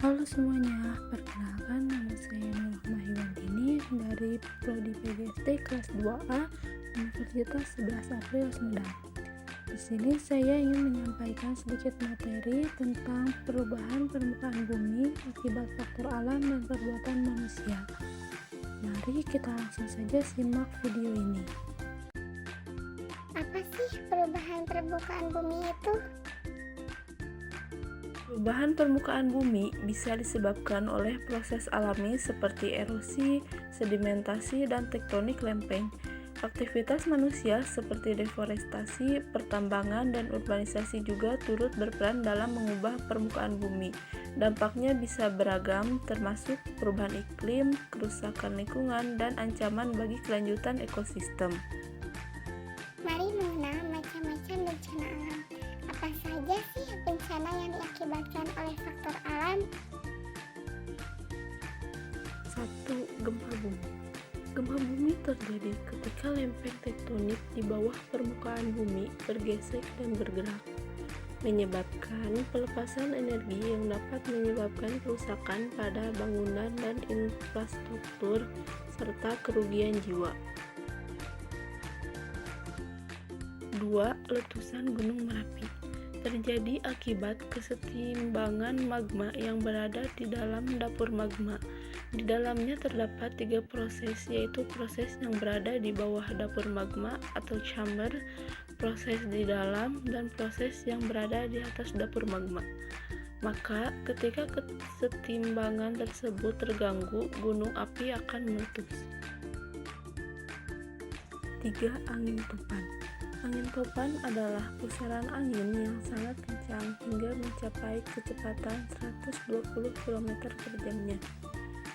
Halo semuanya, perkenalkan nama saya Nurhama Hiwantini dari Prodi PGSD kelas 2A Universitas 11 April Sumedang. Di sini saya ingin menyampaikan sedikit materi tentang perubahan permukaan bumi akibat faktor alam dan perbuatan manusia. Mari kita langsung saja simak video ini. Apa sih perubahan permukaan bumi itu? Perubahan permukaan bumi bisa disebabkan oleh proses alami seperti erosi, sedimentasi, dan tektonik lempeng. Aktivitas manusia seperti deforestasi, pertambangan, dan urbanisasi juga turut berperan dalam mengubah permukaan bumi. Dampaknya bisa beragam, termasuk perubahan iklim, kerusakan lingkungan, dan ancaman bagi kelanjutan ekosistem. Mari mengenal macam-macam bencana alam. Apa saja sih bencana yang diakibatkan oleh faktor alam? 1. Gempa bumi. Gempa bumi terjadi ketika lempeng tektonik di bawah permukaan bumi bergesek dan bergerak, menyebabkan pelepasan energi yang dapat menyebabkan kerusakan pada bangunan dan infrastruktur serta kerugian jiwa. 2. Letusan Gunung Merapi terjadi akibat kesetimbangan magma yang berada di dalam dapur magma. Di dalamnya terdapat 3 proses, yaitu proses yang berada di bawah dapur magma atau chamber, proses di dalam, dan proses yang berada di atas dapur magma. Maka, ketika kesetimbangan tersebut terganggu, gunung api akan meletus. 3. Angin topan. Angin topan adalah pusaran angin yang sangat kencang hingga mencapai kecepatan 120 km per jamnya.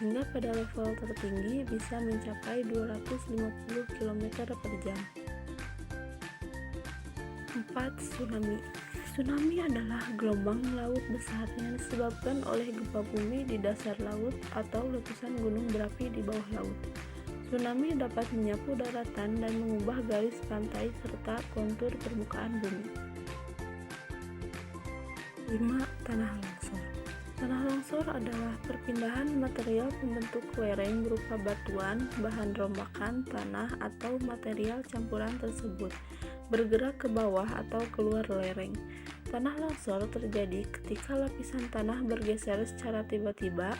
Hingga pada level tertinggi bisa mencapai 250 km per jam. 4. Tsunami. Tsunami adalah gelombang laut besar yang disebabkan oleh gempa bumi di dasar laut atau letusan gunung berapi di bawah laut. Tsunami dapat menyapu daratan dan mengubah garis pantai serta kontur permukaan bumi. 5. Tanah longsor. Tanah longsor adalah perpindahan material pembentuk lereng berupa batuan, bahan rombakan, tanah, atau material campuran tersebut bergerak ke bawah atau keluar lereng. Tanah longsor terjadi ketika lapisan tanah bergeser secara tiba-tiba,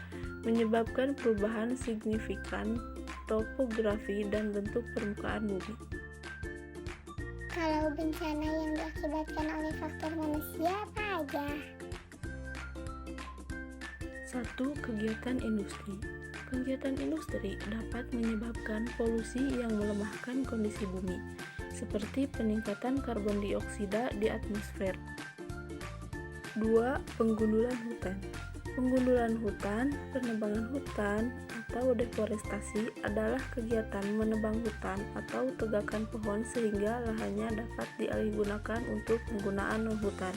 menyebabkan perubahan signifikan topografi dan bentuk permukaan bumi. Kalau bencana yang diakibatkan oleh faktor manusia apa aja? 1. Kegiatan industri. Kegiatan industri dapat menyebabkan polusi yang melemahkan kondisi bumi, seperti peningkatan karbon dioksida di atmosfer. 2. Penggundulan hutan. Penggundulan hutan, penebangan hutan, atau deforestasi adalah kegiatan menebang hutan atau tegakan pohon sehingga lahannya dapat dialihgunakan untuk penggunaan non-hutan,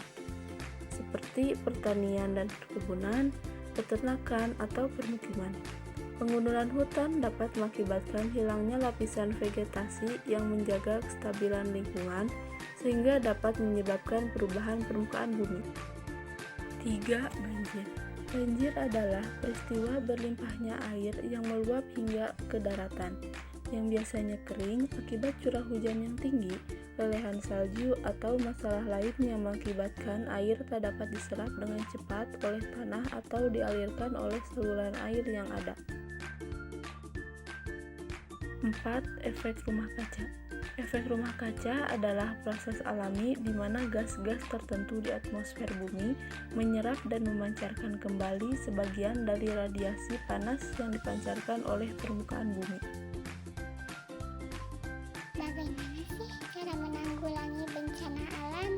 seperti pertanian dan perkebunan, peternakan, atau permukiman. Penggundulan hutan dapat mengakibatkan hilangnya lapisan vegetasi yang menjaga kestabilan lingkungan sehingga dapat menyebabkan perubahan permukaan bumi. 3. Banjir. Banjir adalah peristiwa berlimpahnya air yang meluap hingga ke daratan, yang biasanya kering akibat curah hujan yang tinggi, lelehan salju, atau masalah lain yang mengakibatkan air tak dapat diserap dengan cepat oleh tanah atau dialirkan oleh saluran air yang ada. 4. Efek rumah kaca. Efek rumah kaca adalah proses alami di mana gas-gas tertentu di atmosfer bumi menyerap dan memancarkan kembali sebagian dari radiasi panas yang dipancarkan oleh permukaan bumi. Bagaimana sih cara menanggulangi bencana alam?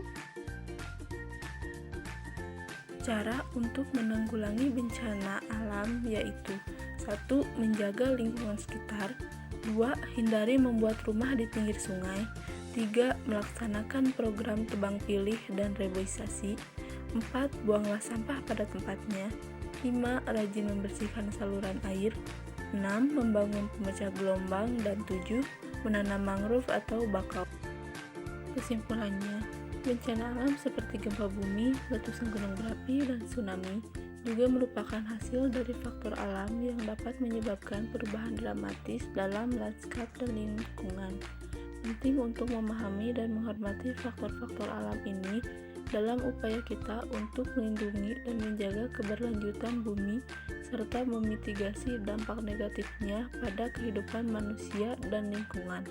Cara untuk menanggulangi bencana alam yaitu 1. Menjaga lingkungan sekitar. 2. Hindari membuat rumah di pinggir sungai. 3. Melaksanakan program tebang pilih dan reboisasi. 4. Buanglah sampah pada tempatnya. 5. Rajin membersihkan saluran air. 6. Membangun pemecah gelombang. Dan 7. Menanam mangrove atau bakau. Kesimpulannya, bencana alam seperti gempa bumi, letusan gunung berapi, dan tsunami juga merupakan hasil dari faktor alam yang dapat menyebabkan perubahan dramatis dalam lanskap dan lingkungan. Penting untuk memahami dan menghormati faktor-faktor alam ini dalam upaya kita untuk melindungi dan menjaga keberlanjutan bumi serta memitigasi dampak negatifnya pada kehidupan manusia dan lingkungan.